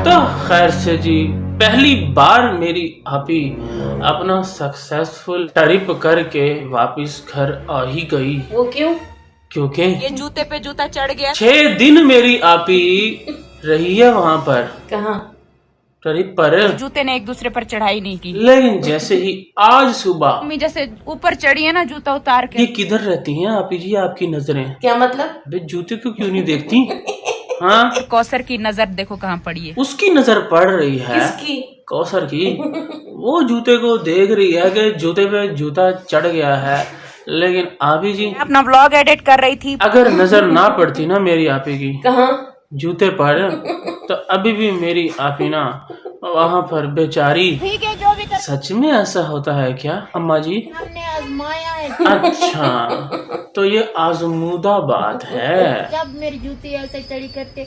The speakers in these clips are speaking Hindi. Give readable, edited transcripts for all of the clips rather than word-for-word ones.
तो खैर से जी, पहली बार मेरी आपी अपना सक्सेसफुल ट्रिप करके वापस घर आ ही गई। वो क्यों? क्योंकि ये जूते पे जूता चढ़ गया। 6 दिन मेरी आपी रही है वहां पर कहाँ? ट्रिप पर। जूते ने एक दूसरे पर चढ़ाई नहीं की। लेकिन जैसे ही आज सुबह, मम्मी जैसे ऊपर चढ़ी है ना जूता उतार ये के। किधर रहती हैं आपी जी आपकी नजरें? क्या मतलब? अबे जूते को क्यों नहीं देखती? हाँ, कौसर की नजर देखो कहाँ पड़ी है। उसकी नजर पड़ रही है। किसकी? कौसर की। वो जूते को देख रही है कि जूते पे जूता चढ़ गया है। लेकिन आपी जी, मैं अपना व्लॉग एडिट कर रही थी। अगर नजर ना पड़ती ना मेरी आपी की कहाँ? जूते पर, तो अभी भी मेरी आपी ना वहाँ पर बेचारी। ठीक है जो भी कर। सच में ऐसा होता है क्या अम्मा जी? हमने आजमाया है। अच्छा, तो ये आजमूदा बात है। जब मेरे जूते ऐसे चढ़ी करते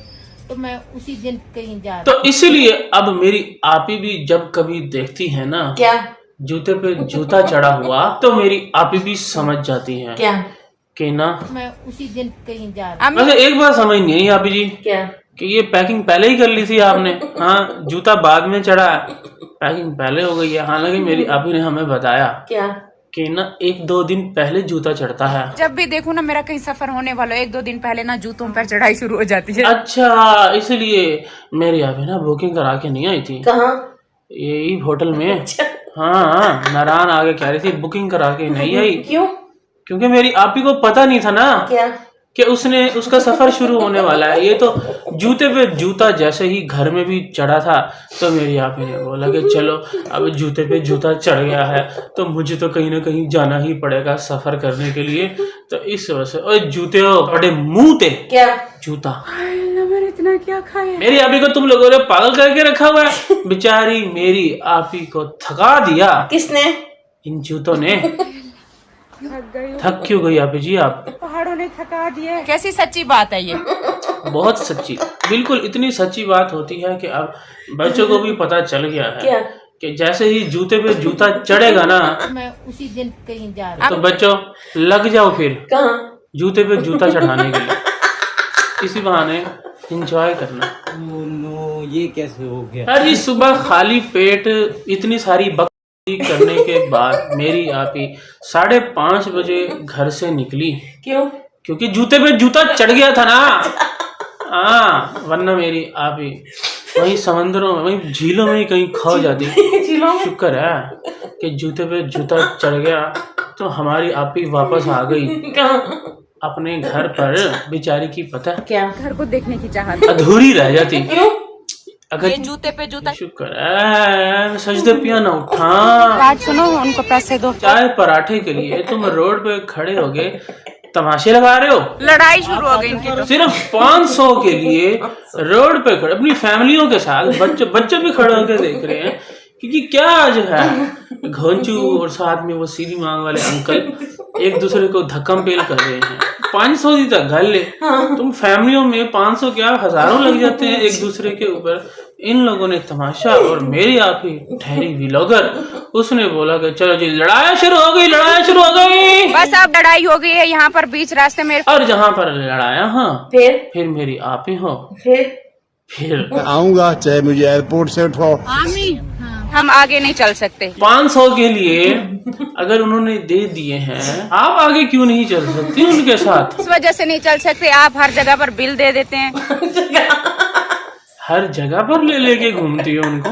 तो मैं उसी दिन कहीं जा तो इसलिए अब मेरी आपी भी जब कभी देखती है ना क्या? जूते पे जूता चढ़ा हुआ, तो मेरी आपी भी समझ जाती है क्या? कि ना। मैं उसी दिन कहीं जा अम्मी वैसे एक बात समझ नहीं आई आपी जी क्या? कि ये पैकिंग पहले ही कर ली थी आपने। हाँ, जूता बाद में चढ़ा है, पैकिंग पहले हो गई है। हालांकि मेरी आपी ने हमें बताया क्या? कि ना 1-2 दिन पहले जूता चढ़ता है। जब भी देखूं ना मेरा कहीं सफर होने वाला 1-2 दिन पहले ना जूतों पर चढ़ाई शुरू हो जाती है। अच्छा, इसलिए मेरी आपी ना बुकिंग करा के नहीं आई थी कहाँ? यही होटल में। हाँ, नारायण आगे कह रही थी बुकिंग करा के नहीं आई, क्यों? क्योंकि मेरी आपी को पता नहीं था ना क्या? कि उसका सफर शुरू होने वाला है। ये तो जूते पे जूता जैसे ही घर में भी चढ़ा था, तो मेरी आपी ने बोला कि चलो अब जूते पे जूता चढ़ गया है तो मुझे तो कहीं ना कहीं जाना ही पड़ेगा सफर करने के लिए। तो इस वजह से ओए जूते हो बड़े मुंह ते क्या? जूता। मैंने इतना क्या खाया। मेरी आपी को तुम लोगों ने पागल करके रखा हुआ है। बेचारी मेरी आपी को थका दिया किसने? इन जूतों ने। थक गई। थक क्यों गई आपी जी आप? पहाड़ों ने थका दिया। कैसी सच्ची बात है ये। बहुत सच्ची, बिल्कुल इतनी सच्ची बात होती है कि अब बच्चों को भी पता चल गया है क्या? कि जैसे ही जूते पे जूता चढ़ेगा ना, मैं उसी दिन कहीं जा तो बच्चों लग जाओ फिर कहाँ? जूते पे जूता चढ़ाने के लिए। इसी बहाने एंजॉय करना। नो, ये कैसे हो गया? अरे सुबह खाली पेट इतनी सारी बकरी करने के बाद मेरी आपी 5:30 बजे घर से निकली। क्यों? क्योंकि जूते पे जूता चढ़ गया था ना। हाँ, वरना मेरी आपी वहीं समंदरों में वहीं झीलों में ही कहीं खो जाती। झीलों में? शुक्र है कि जूते पे जूता चढ़ गया तो हमारी आपी वापस आ गई कहाँ? अपने घर पर। बेचारी की पता क्या? घर को देखने की चाहत। अधूरी रह जाती क्यों? अगर। ये जूते पे जूता। शुक्र है सजदे पिया ना उठा। बात सुनो उनको पैसे दो। चाय पराठे के लिए तुम रोड पे खड़े हो गए तमाशे लगा रहे हो। लड़ाई शुरू हो गई इनकी तो। सिर्फ 500 के लिए रोड पे खड़े अपनी फैमिलियों के साथ, बच्चे भी खड़े होकर देख रहे हैं क्योंकि क्या आज है। घोंचू और साथ में वो सीधी मांग वाले अंकल एक दूसरे को धक्कम पेल कर रहे हैं। 500 ही तक घर ले। तुम फैमिलियों में 500 क्या हजारों लग जाते हैं एक दूसरे के ऊपर। इन लोगों ने तमाशा, और मेरी आपी ठहरी व्लॉगर, उसने बोला कि चलो जी लड़ाई शुरू हो गई, लड़ाई शुरू हो गई। बस अब लड़ाई हो गई है यहाँ पर बीच रास्ते में। और जहाँ पर लड़ाया हाँ फिर मेरी आपी हो फिर आऊंगा चाहे मुझे एयरपोर्ट से उठाओ। हम आगे नहीं चल सकते। 500 के लिए अगर उन्होंने दे दिए हैं, आप आगे क्यों नहीं चल सकती उनके साथ? इस वजह से नहीं चल सकते, आप हर जगह पर बिल दे देते हैं। हर जगह पर ले लेके घूमती हो उनको।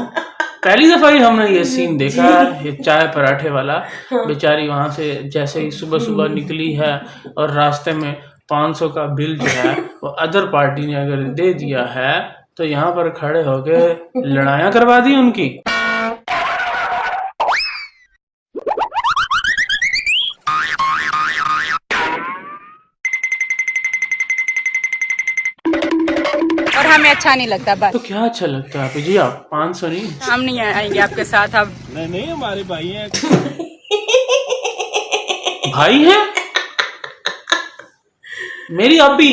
पहली दफा ही हमने ये सीन देखा, ये चाय पराठे वाला। बेचारी वहां से जैसे ही सुबह सुबह निकली है और रास्ते में 500 का बिल जो है वो अदर पार्टी ने अगर दे दिया है, तो यहाँ पर खड़े होके लड़ाइयाँ करवा दी उनकी। और हमें अच्छा नहीं लगता। बस तो क्या अच्छा लगता है आपी जी? आप 500 नहीं, हम नहीं आएंगे आपके साथ अब। नहीं हमारे भाई हैं। भाई हैं मेरी अभी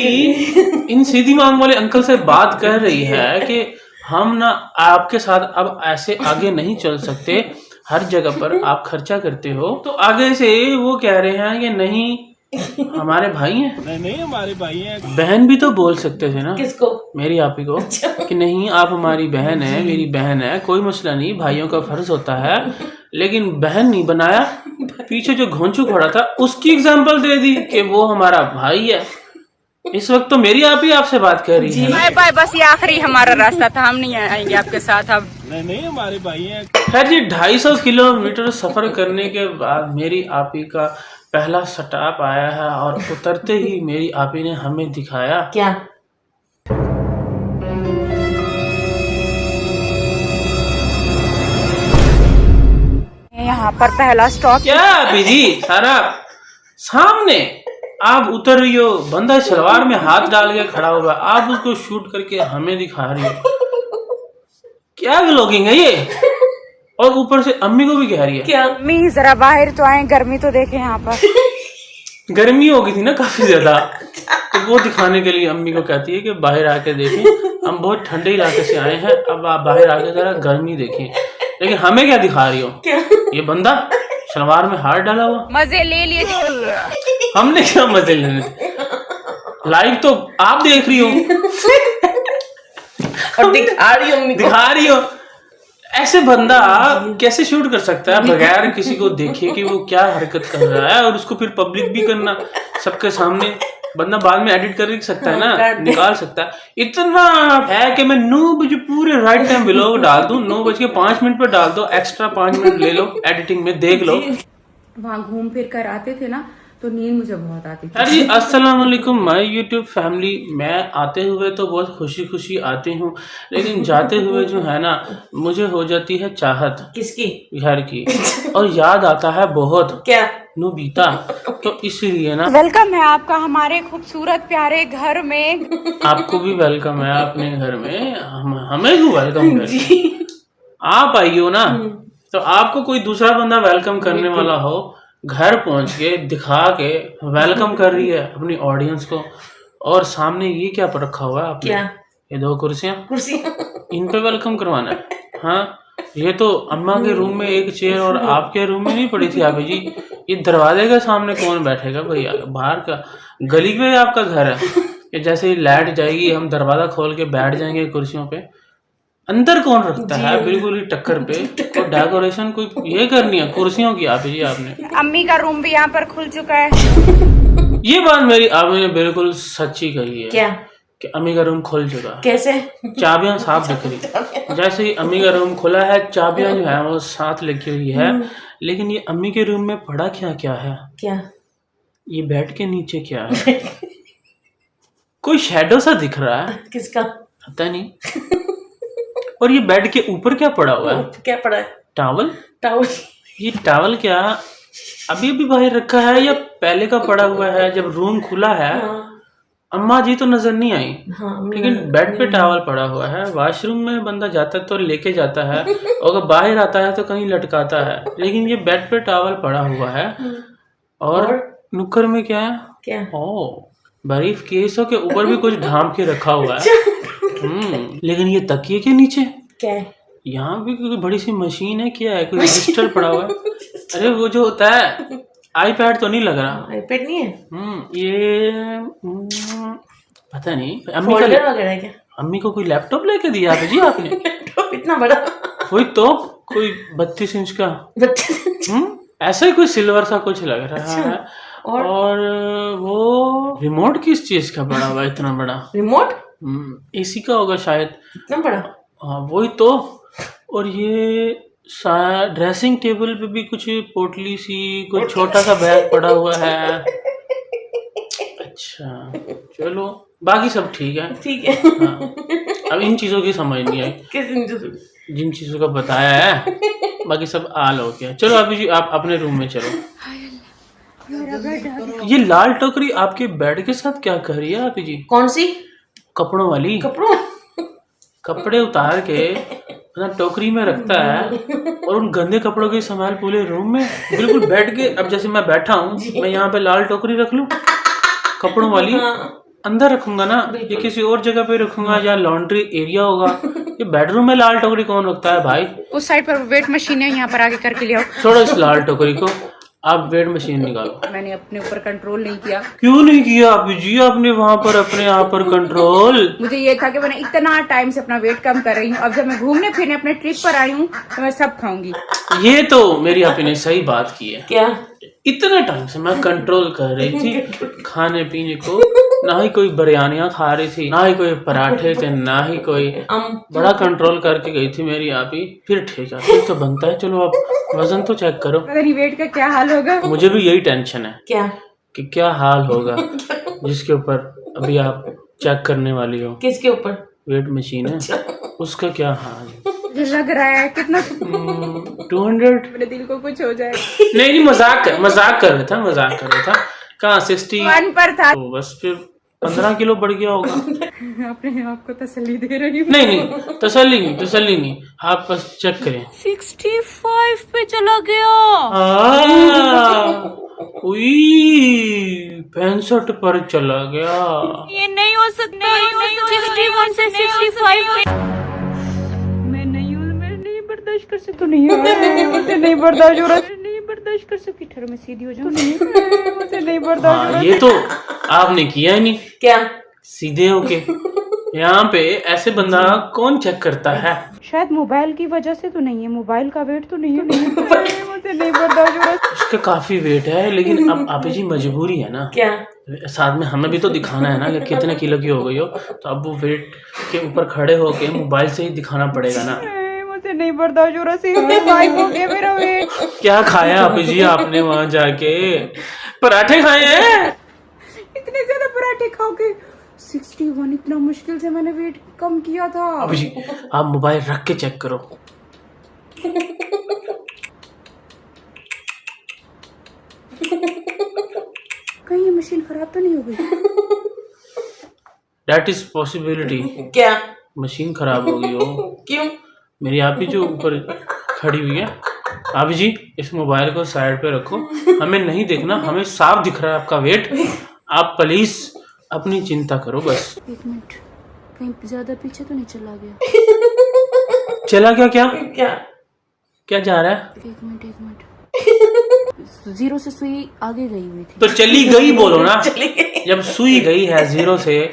इन सीधी मांग वाले अंकल से बात कर रही है कि हम ना आपके साथ अब ऐसे आगे नहीं चल सकते, हर जगह पर आप खर्चा करते हो। तो आगे से वो कह रहे हैं कि नहीं हमारे भाई हैं। नहीं नहीं हमारे भाई हैं। बहन भी तो बोल सकते थे ना किसको? मेरी आपी को कि नहीं आप हमारी बहन है, मेरी बहन है, कोई मसला नहीं, भाइयों का फर्ज होता है। लेकिन बहन नहीं बनाया, पीछे जो घोंचू खड़ा था उसकी एग्जांपल दे दी कि वो हमारा भाई है। इस वक्त तो मेरी आप ही आपसे बात कर रही है। बाय बाय, बस ये आखिरी हमारा रास्ता था, हम नहीं आएंगे आपके साथ अब। नहीं नहीं हमारे भाई हैं। खैर जी 250 किलोमीटर सफर करने के बाद मेरी आपी का पहला स्टॉप आया है और उतरते ही मेरी आपी ने हमें दिखाया क्या? यहाँ पर पहला स्टॉप। क्या आपी जी सारा सामने आप उतर रही हो, बंदा सलवार में हाथ डाल के खड़ा हुआ, आप उसको शूट करके हमें दिखा रही हो। क्या व्लॉगिंग है ये? और ऊपर से अम्मी को भी कह रही है। क्या? अम्मी जरा बाहर तो आए, गर्मी तो देखे यहाँ पर। गर्मी हो गई थी ना काफी ज्यादा, तो वो दिखाने के लिए अम्मी को कहती है कि बाहर आके देखें, हम बहुत ठंडे इलाके से आए हैं, अब आप बाहर आके जरा गर्मी देखें। लेकिन हमें क्या दिखा रही हो? क्या? ये बंदा सलवार में हाथ डाला हुआ। मजे ले लिए। हमने क्या मजे लेने थे? लाइव तो आप देख रही हो और दिखा रही हो। ऐसे बंदा कैसे शूट कर सकता है बगैर किसी को देखे कि वो क्या हरकत कर रहा है, और उसको फिर पब्लिक भी करना सबके सामने। बंदा बाद में एडिट कर सकता है ना, निकाल सकता है। इतना है कि मैं 9 बजे पूरे राइट टाइम व्लॉग डाल दूं, 9:05 पर डाल दो, एक्स्ट्रा 5 मिनट ले लो एडिटिंग में, देख लो। वहाँ घूम फिर कर आते थे ना, तो नींद मुझे बहुत आती थी। अरे अस्सलाम वालेकुम माय यूट्यूब फैमिली। मैं आते हुए तो बहुत खुशी खुशी आती हूँ, लेकिन जाते हुए जो है ना मुझे हो जाती है चाहत किसकी? घर की, और याद आता है बहुत क्या? नोबिता। तो इसलिए ना वेलकम है आपका हमारे खूबसूरत प्यारे घर में। आपको भी वेलकम है अपने घर में, हमें भी वेलकम है। आप आई हो ना, तो आपको कोई दूसरा बंदा वेलकम करने वाला हो, घर पहुंच के दिखा के वेलकम कर रही है अपनी ऑडियंस को। और सामने ये क्या पर रखा हुआ है आपने? क्या? ये 2 कुर्सियां, इन पे वेलकम करवाना है? हाँ, ये तो अम्मा के रूम में एक चेयर और आपके रूम में नहीं पड़ी थी आप जी। ये दरवाजे के सामने कौन बैठेगा भैया? बाहर का गली में आपका घर है कि जैसे ही लाइट जाएगी हम दरवाजा खोल के बैठ जाएंगे कुर्सियों पे? अंदर कौन रखता है बिल्कुल ही टक्कर पे। और डेकोरेशन कोई ये करनी है कुर्सियों की आप जी आपने। अम्मी का रूम भी यहाँ पर खुल चुका है। ये बात मेरी आपने ने बिल्कुल सच्ची कही है। क्या? कि अम्मी का रूम खुल चुका है। कैसे? चाबियां साफ दिख रही। जैसे ही अम्मी का रूम खुला है, चाबियां जो है वो साथ लिखी हुई है। लेकिन ये अम्मी के रूम में पड़ा क्या क्या है? क्या? ये बेड के नीचे क्या है? कोई शैडो सा दिख रहा है। किसका? पता नहीं। और ये बेड के ऊपर क्या पड़ा हुआ है? क्या पड़ा है? टॉवल। टावल? ये टॉवल क्या अभी भी बाहर रखा है या पहले का पड़ा हुआ है? जब रूम खुला है अम्मा जी तो नजर नहीं आई। हाँ, लेकिन बेड पे टॉवल पड़ा हुआ है। वॉशरूम में बंदा जाता है तो लेके जाता है, और अगर बाहर आता है तो कहीं लटकाता है। लेकिन ये बेड पे टॉवल पड़ा हुआ है। और नुक्कर में क्या है? क्या? ओ, बरीफ केसों के ऊपर भी कुछ ढांप के रखा हुआ है। लेकिन ये तकिए के नीचे क्या है? यहाँ भी कोई बड़ी सी मशीन है, क्या है? कोई रजिस्टर पड़ा हुआ है। अरे वो जो होता है आईपैड तो नहीं लग रहा। आईपैड नहीं है? ये पता नहीं। अम्मी फोल्डर वगैरह क्या? अम्मी को कोई लैपटॉप लेके दिया है जी आपने? लैपटॉप इतना बड़ा? कोई तो कोई 32 इंच का। ऐसा ही कोई सिल्वर सा कुछ लग रहा है। और वो रिमोट किस चीज का बड़ा हुआ इतना बड़ा? रिमोट? एसी का होगा शायद। इतना बड़ा? हाँ वही तो। और ये ड्रेसिंग टेबल पे भी कुछ पोटली सी कुछ छोटा सा बैग पड़ा हुआ है। अच्छा चलो, बाकी सब ठीक है। ठीक है। हाँ, अब इन चीजों की समझ नहीं आई। जिन चीजों का बताया है बाकी सब आल हो गया। चलो अभी जी आप अपने रूम में चलो। ये लाल टोकरी आपके बेड के साथ क्या कर रही है आप जी? कौन सी? कपड़ों वाली। कपड़े उतार के मतलब टोकरी में रखता है, और उन गंदे कपड़ों के संभाल पूरे रूम में बिल्कुल बेड के। अब जैसे मैं बैठा हूँ, मैं यहाँ पे लाल टोकरी रख लूँ कपड़ों वाली? अंदर रखूंगा ना, ये किसी और जगह पे रखूंगा, या लॉन्ड्री एरिया होगा। ये बेडरूम में लाल टोकरी कौन रखता है भाई? उस साइड पर वेट मशीन है, यहाँ पर आगे करके ले आओ। छोड़ो इस लाल टोकरी को। आप वेट मशीन निकालो। मैंने अपने ऊपर कंट्रोल नहीं किया। क्यों नहीं किया आप जी? आपने वहाँ पर अपने आप पर कंट्रोल। मुझे ये था कि मैंने इतना टाइम से अपना वेट कम कर रही हूँ, अब जब मैं घूमने फिरने अपने ट्रिप पर आई हूँ तो मैं सब खाऊंगी। ये तो मेरी आपी ने सही बात की है। क्या? इतने टाइम से मैं कंट्रोल कर रही थी खाने पीने को, ना ही कोई बिरयानियाँ खा रही थी, ना ही कोई पराठे थे, ना ही कोई, बड़ा कंट्रोल करके गई थी मेरी आपी। फिर ठीक है, फिर तो बनता है। चलो आप वजन तो चेक करो। पता नहीं वेट का क्या हाल होगा। मुझे भी यही टेंशन है क्या? कि क्या हाल होगा जिसके ऊपर अभी आप चेक करने वाली हो। किसके ऊपर? वेट मशीन है, उसका क्या हाल है। मुझे लग रहा है कितना 200। मेरे दिल को कुछ हो जाए। नहीं, मजाक कर रहा था। कहाँ 61 पर था। तो बस फिर 15 किलो बढ़ गया होगा। अपने आप को तसल्ली दे रही हूँ। नहीं, तसल्ली नहीं, आप बस चेक करें। 65 पे चला गया। 65 पर चला गया। ये नहीं हो सकता। 61 से 65 पे मैं नहीं बर्दाश्त कर सकती। नहीं मुझे नहीं बर्दाश्त हो रहा। नहीं बर्दाश्त कर सकती। ठहरो मैं सीधी हो जाऊँ। मुझे नहीं बर्दाश्त हो रहा। ये तो आपने किया ही नहीं। क्या? सीधे होके यहाँ पे ऐसे बंदा कौन चेक करता है? शायद मोबाइल की वजह से तो नहीं है, मोबाइल का वेट तो नहीं है। मुझे नहीं बर्दाश्त हो रहा। उसका काफी वेट है, लेकिन अब आप जी मजबूरी है ना। क्या? साथ में हमें भी तो दिखाना है ना कि कितने किलो की हो गई हो, तो अब वो वेट के ऊपर खड़े होके मोबाइल से ही दिखाना पड़ेगा ना। मुझे नहीं बर्दाश्त हो रहा। 65 हो गया मेरा वेट। क्या खाया आप जी आपने वहां जाके? पराठे खाए हैं? इतने ज्यादा पराठे खाओगे? 61 इतना मुश्किल से मैंने वेट कम किया था। अब जी आप मोबाइल रख के चेक करो। कहीं ये मशीन खराब तो नहीं हो गई? That is possibility. क्या? मशीन खराब हो गई हो। क्यों? मेरी आप ही जो ऊपर खड़ी हुई है। आप जी इस मोबाइल को साइड पे रखो, हमें नहीं देखना, हमें साफ दिख रहा है आपका वेट। आप प्लीज अपनी चिंता करो बस। एक मिनट, कहीं ज्यादा पीछे तो नहीं चला गया? चला क्या? क्या? क्या जा रहा है? एक मिनट 0 से सुई आगे गई हुई थी। तो चली गई बोलो ना। जब सुई गई है 0 से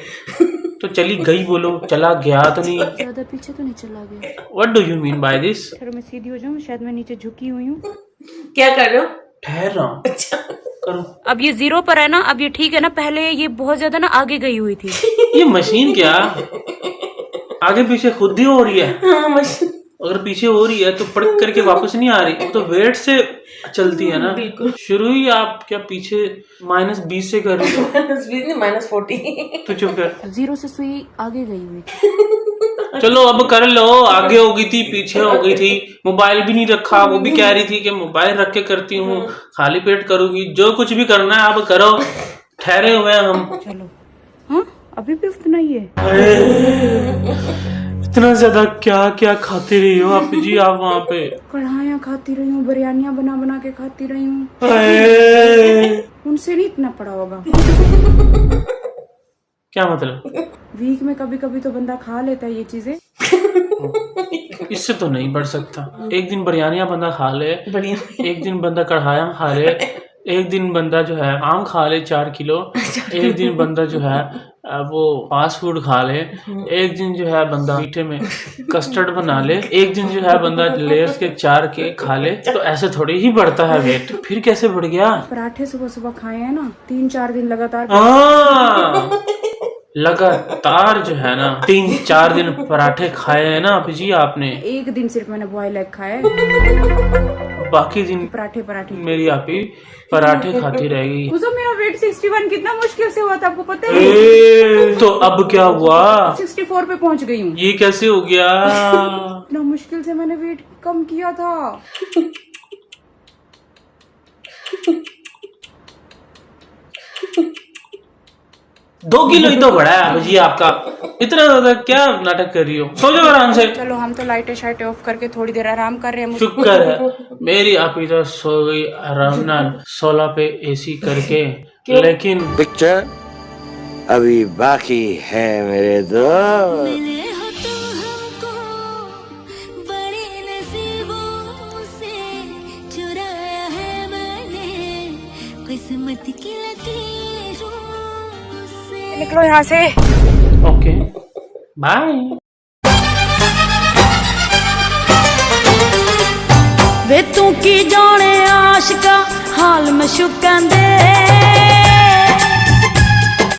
तो चली गई बोलो, चला गया तो नहीं। ज्यादा पीछे तो नहीं चला गया? What do you mean by this? फिर मैं सीधी हो जाऊँ, शायद मैं नीचे झुकी हुई हूँ। क्या कर रहे हो? ठहर रहा हूँ। करो। अब ये 0 पर है ना, अब ये ठीक है ना। पहले ये बहुत ज्यादा ना आगे गई हुई थी। ये मशीन क्या आगे पीछे खुद ही हो रही है? हाँ, मशीन अगर पीछे हो रही है तो पड़क करके वापस नहीं आ रही, तो वेट से चलती है ना। बिल्कुल। शुरू ही आप क्या पीछे -20 से कर रही हो? -40। तो चुप कर। 0 से सुई आगे गई हुई थी। चलो अब कर लो। आगे हो गई थी, पीछे हो गई थी, मोबाइल भी नहीं रखा। वो भी कह रही थी कि मोबाइल रख के करती हूँ, खाली पेट करूंगी। जो कुछ भी करना है अब करो, ठहरे हुए हैं हम। चलो। हाँ अभी भी उतना ही है। इतना ज्यादा क्या क्या खाती रही हो आप जी? आप वहाँ पे कढ़ाइयाँ खाती रही हूँ, बिरयानियाँ बना बना के खाती रही हूँ। उनसे नहीं इतना पड़ा होगा। क्या मतलब? वीक में कभी कभी तो बंदा खा लेता है ये चीजें। इससे तो नहीं बढ़ सकता। एक दिन बिरयानियाँ बंदा खा ले, बढ़िया। एक दिन बंदा कढ़ाइयाँ खा ले, एक दिन बंदा जो है आम खा ले 4 किलो, एक दिन बंदा जो है वो फास्ट फूड खा ले, एक दिन जो है बंदा मीठे में कस्टर्ड बना ले, एक दिन जो है बंदा लेयर्स के 4 केक खा ले। तो ऐसे थोड़ी ही बढ़ता है वेट। फिर कैसे बढ़ गया? पराठे सुबह सुबह खाए हैं ना, 3-4 दिन लगातार। हाँ, लगातार जो है ना 3-4 दिन पराठे खाए हैं ना आप जी आपने। एक दिन सिर्फ मैंने बॉयल एग खाया है, बाकी दिन पराठे। मेरी आपी पराठे खाती रहेगी। उस मेरा वेट 61 कितना मुश्किल से हुआ था, आपको पता है? तो अब क्या हुआ? 64 पे पहुंच गई हूँ। ये कैसे हो गया? इतना मुश्किल से मैंने वेट कम किया था। दो किलो ही तो बढ़ा है अब जी आपका। इतना ज्यादा क्या नाटक कर रही हो? सो जाओ आराम से। चलो हम तो लाइटें शाइटें ऑफ करके थोड़ी देर आराम कर रहे हैं। शुक्र है मेरी आपी तो सो गई आराम नाल 16 पे एसी करके। लेकिन पिक्चर अभी बाकी है मेरे दोस्त। निकलो यहाँ से। Okay bye. वे तू की जाने आशिका हाल में शुकन दे